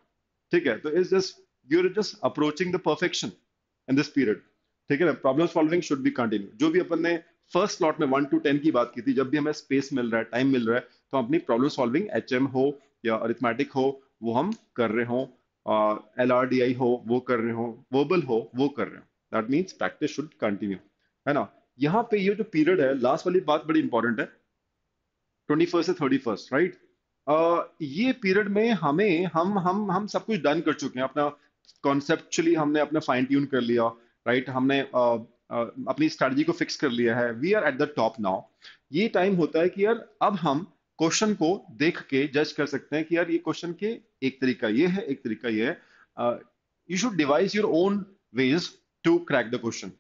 ठीक है। तो is just you are just approaching the perfection in this period, ठीक है ना। Problem solving should be continue. जो भी अपन ने फर्स्ट स्लॉट में 1 to 10 की बात की थी, जब भी हमें स्पेस मिल रहा है, टाइम मिल रहा है, तो हम अपनी प्रॉब्लम सॉल्विंग एचएम हो या अरिथमेटिक हो, वो हम कर रहे हो, LRDI हो वो कर रहे हो, वर्बल हो वो कर रहे हो। That means practice should continue, है ना। यहाँ पे ये जो पीरियड है, लास्ट वाली बात बड़ी इंपॉर्टेंट है, 21 से 31, राइट। ये पीरियड में हमें हम सब कुछ डन कर चुके हैं अपना, कॉन्सेप्चुअली हमने अपना फाइन ट्यून कर लिया, राइट, हमने अपनी स्ट्रेटजी को फिक्स कर लिया है, we are at the top now. ये टाइम होता है कि यार अब हम क्वेश्चन को देख के जज कर सकते हैं कि यार ये क्वेश्चन के एक तरीका ये है, एक तरीका ये है। You should devise your own ways to crack the question.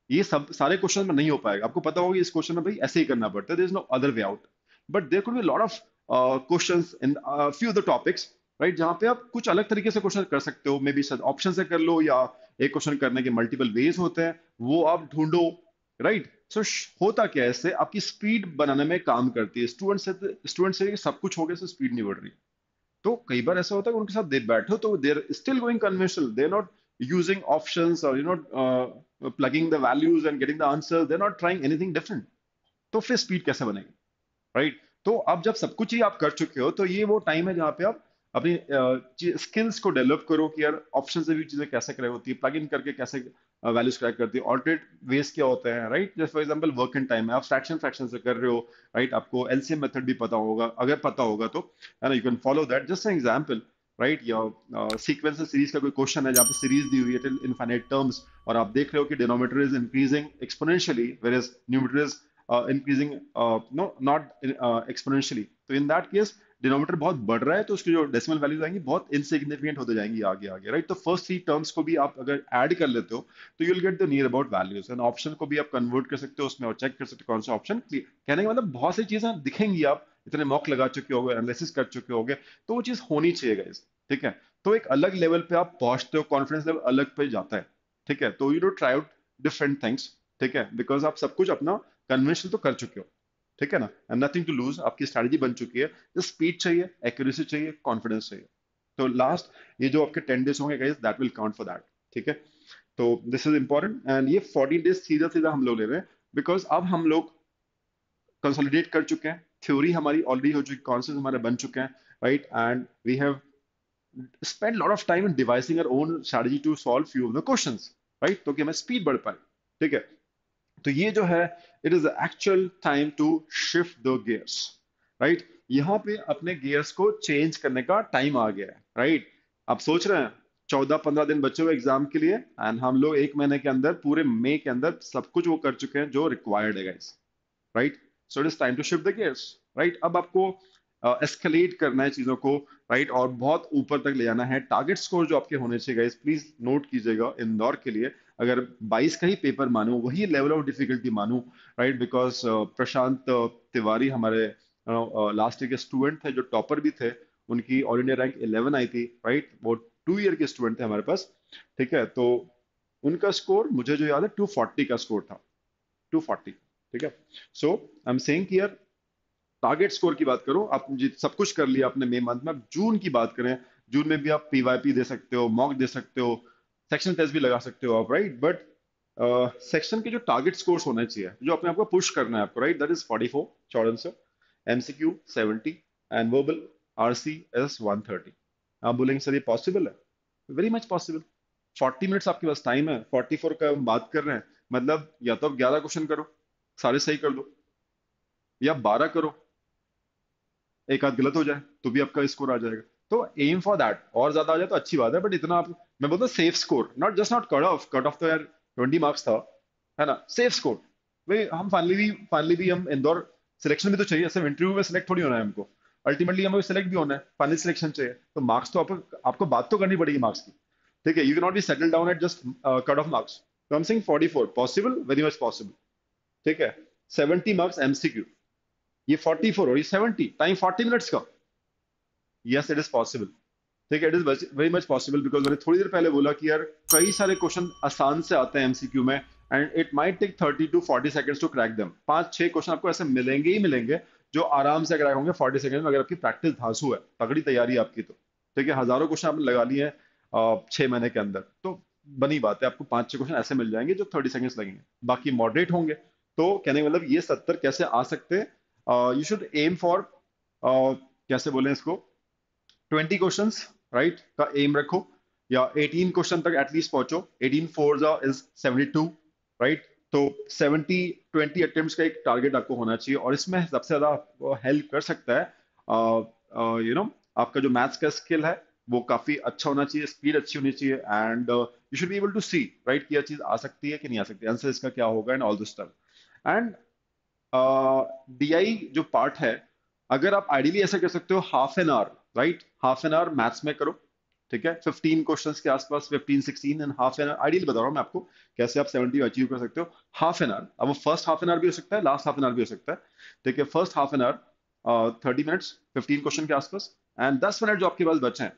ये सब सारे क्वेश्चन में नहीं हो पाएगा, आपको पता होगा इस क्वेश्चन में भाई ऐसे ही करना पड़ता है, there is no other way out. But there could be lot of questions in few of the topics, right, जहां पे आप कुछ अलग तरीके से क्वेश्चन कर सकते हो, मे बी शायद ऑप्शन से कर लो, या एक क्वेश्चन करने के मल्टीपल वेज होते हैं, वो आप ढूंढो, राइट। सो होता क्या है, इससे आपकी स्पीड बनाने में काम करती है। स्टूडेंट से सब कुछ हो गया, तो स्पीड नहीं बढ़ रही। तो कई बार ऐसा होता है कि उनके साथ दे बैठो तो they're still going conventional, they not using options और plugging the values and getting the answer, they not trying anything different. तो फिर स्पीड कैसे बनेगी, राइट। तो अब जब सब कुछ ही आप कर चुके हो, तो ये वो टाइम है जहाँ पे आप अपनी स्किल्स को डेवलप करो कि यार ऑप्शन से भी चीजें कैसे क्रैक होती है, प्लग इन करके कैसे वैल्यूज क्रैक करती है, ऑल्टरनेट वेज क्या होते हैं, राइट। जैसे for example work in time है, आप फ्रैक्शन फ्रैक्शन से कर रहे हो, राइट, आपको एलसीएम मेथड भी पता होगा, अगर पता होगा तो, है ना, you can follow that. Just an example, right, या सीक्वेंस सीरीज का कोई क्वेश्चन है जहाँ पे सीरीज दी हुई है टिल इनफाइनाइट टर्म्स, और आप देख रहे हो कि denominator is increasing exponentially whereas numerator is increasing, no not exponentially. तो इन दैट केस डिनोमिनेटर बहुत बढ़ रहा है, तो उसकी जो डेसिमल वैल्यूज आएंगी बहुत इनसिग्निफिकेंट होते जाएंगी आगे आगे, राइट। तो फर्स्ट 3 टर्म्स को भी आप अगर ऐड कर लेते हो, तो you will get the near about values, and option को भी आप कन्वर्ट कर सकते हो उसमें और चेक कर सकते हो कौन सा ऑप्शन। कहने का मतलब बहुत सी चीजें दिखेंगी, आप इतने मॉक लगा चुके होगे, एनालिसिस कर चुके होगे, तो वो चीज होनी चाहिए गाइस, ठीक है। तो एक अलग लेवल पे आप पहुंचते हो, कॉन्फिडेंस लेवल अलग पे जाता है, ठीक है। तो you do try out different things, ठीक है, बिकॉज आप सब कुछ अपना कन्वेंशन तो कर चुके हो, ठीक है ना, एंड नथिंग टू लूज, आपकी स्ट्रैटेजी बन चुकी है। जो स्पीड चाहिए, एक्यूरेसी चाहिए, कॉन्फिडेंस चाहिए। तो लास्ट ये जो आपके 10 डेज होंगे guys, that will count for that, ठीक है। तो दिस इज इंपॉर्टेंट, एंड ये 14 डेज सीधा सीधा हम लोग ले रहे हैं, बिकॉज अब हम लोग कंसोलिडेट कर चुके हैं, थ्योरी हमारी ऑलरेडी हो चुकी, कॉन्सेप्ट हमारे बन चुके हैं, right, and we have spend a lot of time in devising our own strategy to solve few of the questions, right, तो कि हमें स्पीड बढ़ पाए, ठीक है। तो ये जो है, it is actual time to shift the gears, right. यहाँ पे अपने गियर्स को चेंज करने का टाइम आ गया है, राइट। आप सोच रहे हैं 14-15 दिन बचे हुए एग्जाम के लिए, एंड हम लोग 1 महीने के अंदर, पूरे मई के अंदर सब कुछ वो कर चुके हैं जो रिक्वायर्ड है guys, right. So it is time to shift the gears, right. अब आपको एस्केलेट करना है चीजों को, राइट, और बहुत ऊपर तक ले जाना है। टारगेट स्कोर जो आपके होने चाहिए गाइस, प्लीज नोट कीजिएगा इंदौर के लिए, अगर 22 का ही पेपर मानूं, वही लेवल ऑफ डिफिकल्टी मानूं, राइट, बिकॉज प्रशांत तिवारी हमारे लास्ट ईयर के स्टूडेंट थे, जो टॉपर भी थे, उनकी ऑल इंडिया रैंक 11 आई थी, राइट। वो 2 ईयर के स्टूडेंट थे हमारे पास, ठीक है। तो उनका स्कोर मुझे जो याद है 240 का स्कोर था, 240, ठीक है। सो आई एम सेइंग कि यार टारगेट स्कोर की बात करो, आप सब कुछ कर लिया आपने मई मंथ में, अब जून की बात करें, जून में भी आप पीवाईपी दे सकते हो, मॉक दे सकते हो, सेक्शन टेस्ट भी लगा सकते हो आप, राइट। बट सेक्शन के जो टारगेट स्कोर्स होने चाहिए, जो अपने आपको पुश करना है आपको, right, that is 44 short answer, MCQ 70, and verbal RCS 130। आप बोलेंगे सर ये पॉसिबल है? Very much possible. 40 मिनट्स आपके पास टाइम है, 44 का हम बात कर रहे हैं, मतलब या तो आप 11 क्वेश्चन करो, सारे सही कर दो, या 12 करो, एक आध गलत हो जाए तो भी आपका स्कोर आ जाएगा। तो एम फॉर दैट, और ज्यादा आ जाए तो अच्छी बात है, बट इतना आप, मैं बोलता हूँ safe score, not just not cut off तो यार 20 मार्क्स था, है ना, सेफ स्कोर। भाई हम फाइनली भी हम इंदौर सिलेक्शन भी तो चाहिए, सिर्फ इंटरव्यू में सिलेक्ट थोड़ी होना है हमको, अल्टीमेटली हमें सिलेक्ट भी होना है, फाइनल सिलेक्शन चाहिए, तो मार्क्स तो आपको आपको बात तो करनी पड़ेगी मार्क्स की। ठीक है, you can not be settle down at just cut off marks. तो I am saying 44 possible, very much possible. ठीक है, 70 मार्क्स एमसीक्यू, ये 44 और ये 70, टाइम 40 मिनट्स का। Yes it is possible. ठीक है, it is very much possible, because मैंने थोड़ी देर पहले बोला कि यार कई सारे क्वेश्चन आसान से आते हैं एमसीक्यू में, and it might take 30 to 40 seconds to crack them. 5-6 question आपको ऐसे मिलेंगे ही मिलेंगे जो आराम से क्रैक होंगे 40 सेकंड में, अगर आपकी प्रैक्टिस धांसू है, तगड़ी तैयारी है आपकी तो। ठीक है, हजारों क्वेश्चन आपने लगा लिए हैं 6 महीने के अंदर, तो बनी बात है आपको 5-6 क्वेश्चन ऐसे मिल जाएंगे जो 30 सेकंड्स लगेंगे, बाकी मॉडरेट होंगे। तो कहने का मतलब ये 70 कैसे आ सकते हैं, यू शुड एम फॉर, कैसे बोले इसको, 20 क्वेश्चंस, राइट, का एम रखो, या 18 क्वेश्चन तक एटलीस्ट पहुंचो। 18 फोर इज 72, राइट। तो 70-20 अटेम्प्ट्स का एक टारगेट आपको होना चाहिए, और इसमें सबसे ज्यादा हेल्प कर सकता है आपका जो मैथ्स का स्किल है वो काफी अच्छा होना चाहिए, स्पीड अच्छी होनी चाहिए, and you should be able to see, right, कि यह चीज आ सकती है कि नहीं आ सकती, आंसर इसका क्या होगा, and all this stuff. And DI जो पार्ट है, अगर आप आइडियली ऐसा कर सकते हो half an hour, right, half an hour maths में करो। ठीक है, 15 क्वेश्चंस के आसपास, 15-16 and half an hour, ideally बता रहा हूँ मैं आपको कैसे आप 70 अचीव कर सकते हो। हाफ एन आवर, अब वो फर्स्ट हाफ एन आवर भी हो सकता है, लास्ट हाफ एन आवर भी हो सकता है। ठीक है, first half an hour 30 minutes, 15 question के आसपास, एंड 10 मिनट जो आपके पास बचे हैं,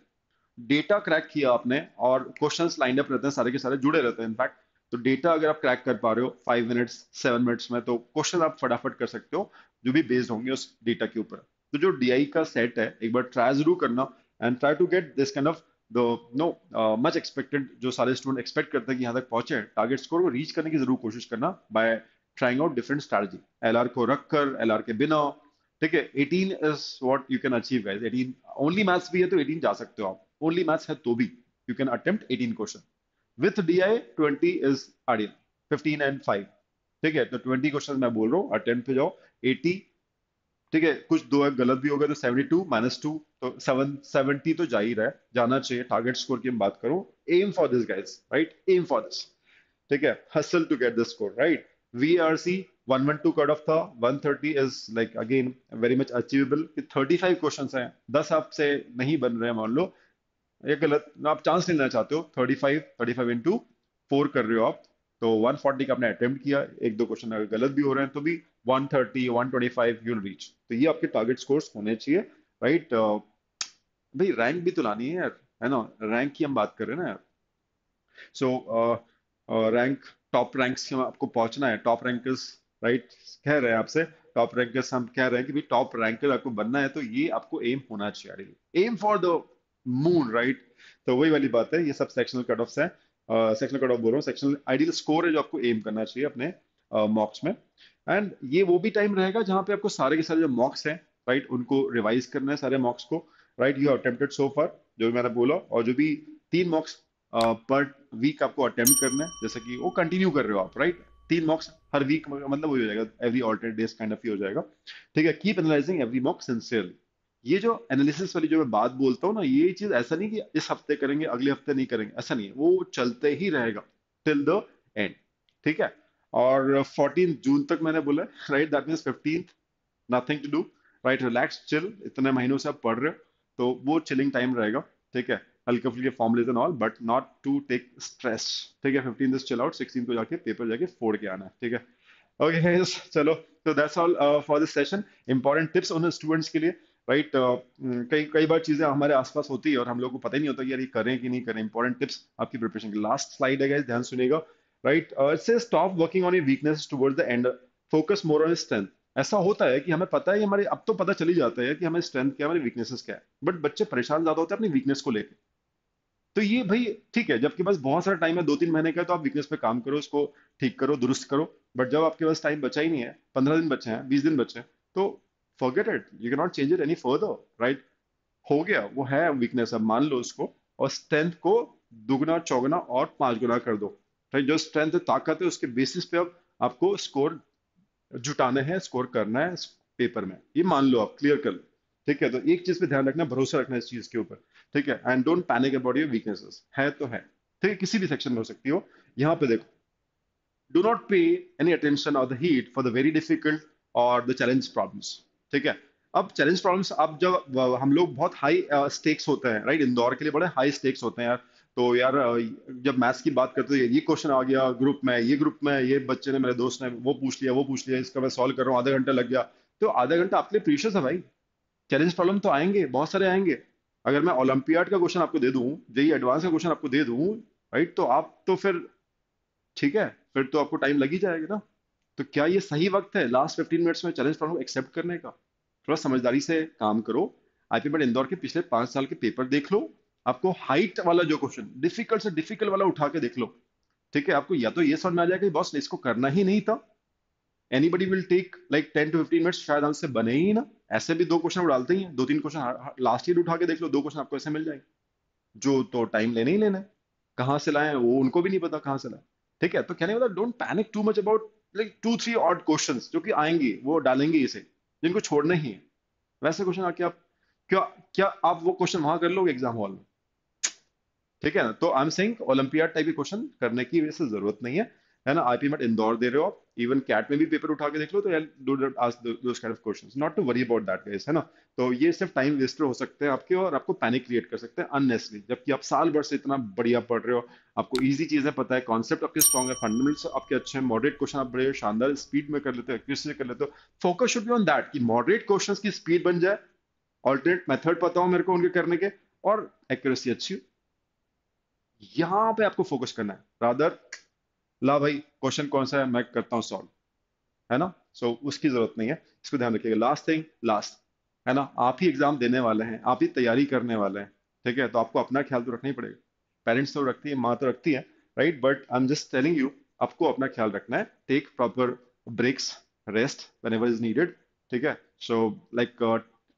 डेटा क्रैक किया आपने, और क्वेश्चंस लाइन अप रहते हैं, सारे के सारे जुड़े रहते हैं इनफैक्ट। तो डेटा अगर आप क्रैक कर पा रहे हो 5 मिनट्स, 7 मिनट्स में, तो क्वेश्चन आप फटाफट कर सकते हो, जो भी बेस्ड होंगे उस डेटा के ऊपर। तो जो डीआई का सेट है, एक बार ट्राई जरूर करना, and try to get this kind of the no much expected, जो सारे स्टूडेंट एक्सपेक्ट करते हैं कि यहाँ तक पहुंचे, टारगेट स्कोर को रीच करने की जरूर कोशिश करना, bye trying out different strategy, LR को रखकर, एलआर के बिना। ठीक है, 18 is what you can achieve guys, 18। Only maths भी है तो 18 जा सकते हो आप, ओनली मैथ्स है तो भी you can attempt 18 question. With DI 20 is ideal, 15 and 5। ठीक है, तो 20 क्वेश्चन मैं बोल रहा हूँ, अटेम्प्ट पे जाओ 80। ठीक है, कुछ दो एक गलत भी हो गया तो 72 - 2, तो 770 तो जा ही रहा है, जाना चाहिए। टारगेट स्कोर की हम बात करूं, aim for this guys, right, aim for this. ठीक है, hustle to get the score, right. VRC 112 cut off था, 130 is like again very much achievable. 35 question हैं, 10 आपसे नहीं बन रहे हैं मान लो, ये गलत, आप चांस नहीं लेना चाहते हो, 35 इंटू 4 कर रहे हो आप, तो 140 का आपने अटेम्प्ट किया, एक दो क्वेश्चन अगर गलत भी हो रहे हैं तो भी 130 125 यूल रीच। तो ये आपके टारगेट स्कोर्स होने चाहिए, राइट। भाई रैंक भी तो लानी है यार, है ना, रैंक की हम बात कर रहे हैं ना यार। सो रैंक, टॉप रैंक्स में आपको पहुंचना है, टॉप रैंकर्स, राइट, कह रहे हैं आपसे, टॉप रैंकर्स हम कह रहे हैं कि भाई टॉप रैंकर आपको बनना है, तो ये आपको एम होना चाहिए, aim for the moon, right. तो वही वाली बात है, ये सब सेक्शनल कट ऑफ्स हैं, सेक्शनल कट ऑफ बोल रहा हूँ, सेक्शनल आइडियल स्कोर है जो आपको एम करना चाहिए अपने मॉक्स में। एंड ये वो भी टाइम रहेगा जहां पे आपको सारे के सारे जो मॉक्स हैं, राइट, उनको रिवाइज करना है, सारे मॉक्स को, राइट, यू अटेम्प्टेड सो फार, जो भी मैंने बोला, और जो भी 3 मॉक्स पर वीक आपको अटेम्प्ट करना है, जैसे कि वो कंटिन्यू कर रहे हो आप, राइट। 3 मॉक्स हर वीक, मतलब वही हो जाएगा, every alternate days kind of ही हो जाएगा। ठीक है, keep analysing every mock sincerely. ये जो एनालिसिस वाली जो मैं बात बोलता हूँ ना, ये चीज ऐसा नहीं कि इस हफ्ते करेंगे अगले हफ्ते नहीं करेंगे, ऐसा नहीं है, वो चलते ही रहेगा टिल द एंड। ठीक है, और 14 जून तक मैंने बोला, right, that means 15th, nothing to do, right, relax, chill, इतने महीनों से आप पढ़ रहे हो, तो वो चिलिंग टाइम रहेगा। ठीक है, हल्के फुल्के formulas and all, but not to take stress. ठीक है, 15 दिस चिल आउट, 16 को जाके पेपर जाके फोड़ के आना है। ठीक है, ओके गाइस, चलो, तो that's all for this session. Important tips उन स्टूडेंट्स के लिए, राइट। कई कई बार चीजें हमारे आसपास होती है और हम लोग को पता ही नहीं होता कि यार ये करें कि नहीं करें। इंपॉर्टेंट टिप्स आपकी प्रिपरेशन की, लास्ट स्लाइड है गाइस, ध्यान सुनिएगा, राइट। इट से stop working on your weakness towards the end, focus more on strength. ऐसा होता है कि हमें पता है हमारे, अब तो पता चल ही जाता है कि हमें स्ट्रेंथ क्या है, हमारी वीकनेसेस क्या है, बट बच्चे परेशान ज्यादा होते हैं अपनी वीकनेस को लेकर। तो ये भाई ठीक है, जबकि पास बहुत सारा टाइम है, 2-3 महीने का, तो आप वीकनेस पे काम करो, उसको ठीक करो, दुरुस्त करो। बट जब आपके पास टाइम बचा ही नहीं है, 15 दिन बचे हैं, 20 दिन बचे हैं, तो forget it, you can not change it any further, right. हो गया, वो है वीकनेस, अब मान लो उसको, और स्ट्रेंथ को दुगना चौगना और 5 गुना कर दो, राइट। जो स्ट्रेंथ ताकत है उसके बेसिस पे अब आपको स्कोर जुटाने हैं, स्कोर करना है पेपर में, ये मान लो, आप क्लियर कर लो। ठीक है, तो एक चीज पे ध्यान रखना, भरोसा रखना इस चीज के ऊपर। ठीक है, and don't panic about your weaknesses, है तो है। ठीक है, किसी भी सेक्शन में हो सकती हो। यहाँ पे देखो, डू नॉट पे एनी अटेंशन और the heat for the very difficult और द चैलेंज प्रॉब्लम्स। ठीक है, अब चैलेंज प्रॉब्लम्स, अब जब हम लोग बहुत हाई स्टेक्स होते हैं, राइट, इंदौर के लिए बड़े हाई स्टेक्स होते हैं यार। तो यार जब मैथ्स की बात करते हैं, ये क्वेश्चन आ गया ग्रुप में ये बच्चे ने, मेरे दोस्त ने वो पूछ लिया, इसका मैं सॉल्व कर रहा हूँ, आधा घंटा लग गया। तो आधा घंटा आपके लिए प्रीशियस है भाई। चैलेंज प्रॉब्लम तो आएंगे, बहुत सारे आएंगे। अगर मैं ओलंपियाड का क्वेश्चन आपको दे दूं, जेई एडवांस का क्वेश्चन आपको दे दूं, राइट, तो आप तो फिर ठीक है, फिर तो आपको टाइम लग ही जाएगा ना। तो क्या ये सही वक्त है लास्ट 15 मिनट्स में चैलेंज प्रॉब्लम एक्सेप्ट करने का? थोड़ा समझदारी से काम करो। आईपीएमएट इंदौर के पिछले 5 साल के पेपर देख लो। आपको हाइट वाला जो क्वेश्चन, डिफिकल्ट से डिफिकल्ट वाला उठा के देख लो। ठीक है, आपको या तो ये समझ में आ जाएगा कि बॉस इसको करना ही नहीं था। Anybody will take like 10 to 15 minutes, शायद हमसे बने ही ना। ऐसे भी दो क्वेश्चन वो डालते ही हैं, दो तीन क्वेश्चन लास्ट ईयर उठा के देख लो, दो क्वेश्चन आपको ऐसे मिल जाएंगे। जो तो टाइम लेने ही लेना है। कहाँ से लाए हैं वो उनको भी नहीं पता कहाँ से लाए। ठीक है, तो कहने का मतलब don't panic too much about like 2 3 odd questions जो कि आएंगे, वो डालेंगे इसे, जिनको छोड़ना ही है। वैसे क्वेश्चन आके आप क्या, क्या आप वो क्वेश्चन वहां कर लोगे एग्जाम हॉल में? ठीक है ना, तो I am saying olympiad type के क्वेश्चन करने की वैसे जरूरत नहीं है ना। आईपी मेट इंदौर दे रहे हो आप, इवन कैट में भी पेपर उठा के देख लो, तो यार do not ask those kind of questions, not to worry about that guys, है ना। तो ये सिर्फ टाइम वेस्टर हो सकते हैं आपके, और आपको पैनिक क्रिएट कर सकते हैं अननेसेसरी, जबकि आप साल भर से इतना बढ़िया पढ़ रहे हो, आपको इजी चीजें पता है, कॉन्सेप्ट आपके स्ट्रॉन्ग है, फंडामेंटल्स आपके अच्छे हैं, मॉडरेट क्वेश्चन आप बड़े शानदार स्पीड में कर लेते हो, एक्यूरेसी से कर लेते हो। Focus should be on that कि मॉडरेट क्वेश्चंस की स्पीड बन जाए, ऑल्टरनेट मेथड पता हो मेरे को उनके करने के, और एक्यूरेसी अच्छी हो। यहाँ पे आपको फोकस करना है रादर, ला भाई क्वेश्चन कौन सा है मैं करता हूँ सॉल्व, है ना। सो उसकी जरूरत नहीं है, इसको ध्यान रखिएगा। लास्ट थिंग लास्ट, है ना, आप ही एग्जाम देने वाले हैं, आप ही तैयारी करने वाले हैं। ठीक है, तो आपको अपना ख्याल तो रखना ही पड़ेगा। पेरेंट्स तो रखती है, माँ तो रखती है, right, but I am just telling you, आपको अपना ख्याल रखना है। Take proper breaks, rest whenever is needed. ठीक है, सो लाइक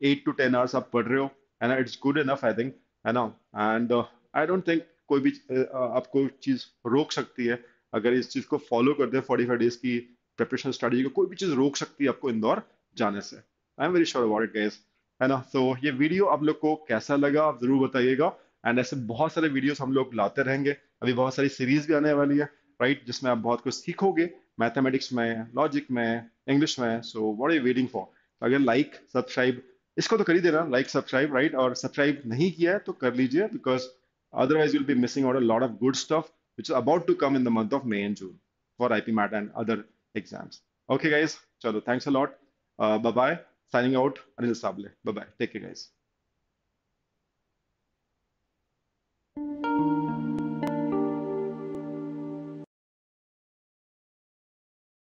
8 to 10 आवर्स आप पढ़ रहे हो, है ना, it's good enough I think, है ना। एंड आई डोंट थिंक कोई भी आपको चीज रोक सकती है। अगर इस चीज को फॉलो करते हैं 45 डेज की प्रिपरेशन स्ट्रेटजी को, कोई भी चीज रोक सकती है आपको इंदौर जाने से। आई am very sure about it guys, है ना। तो ये वीडियो आप लोग को कैसा लगा आप जरूर बताइएगा। एंड ऐसे बहुत सारे वीडियोस हम लोग लाते रहेंगे। अभी बहुत सारी सीरीज भी आने वाली है, राइट, जिसमें आप बहुत कुछ सीखोगे, मैथमेटिक्स में, लॉजिक में, इंग्लिश में। So what are you waiting for? अगर लाइक सब्सक्राइब इसको तो कर ही देना, लाइक सब्सक्राइब, राइट, और सब्सक्राइब नहीं किया है तो कर लीजिए, because otherwise you'll be missing out a lot of good stuff which is about to come in the month of May and June for IP MAT and other exams. Okay, guys. Chalo, thanks a lot. Bye bye. Signing out. Anil Sable. Bye bye. Take care, guys.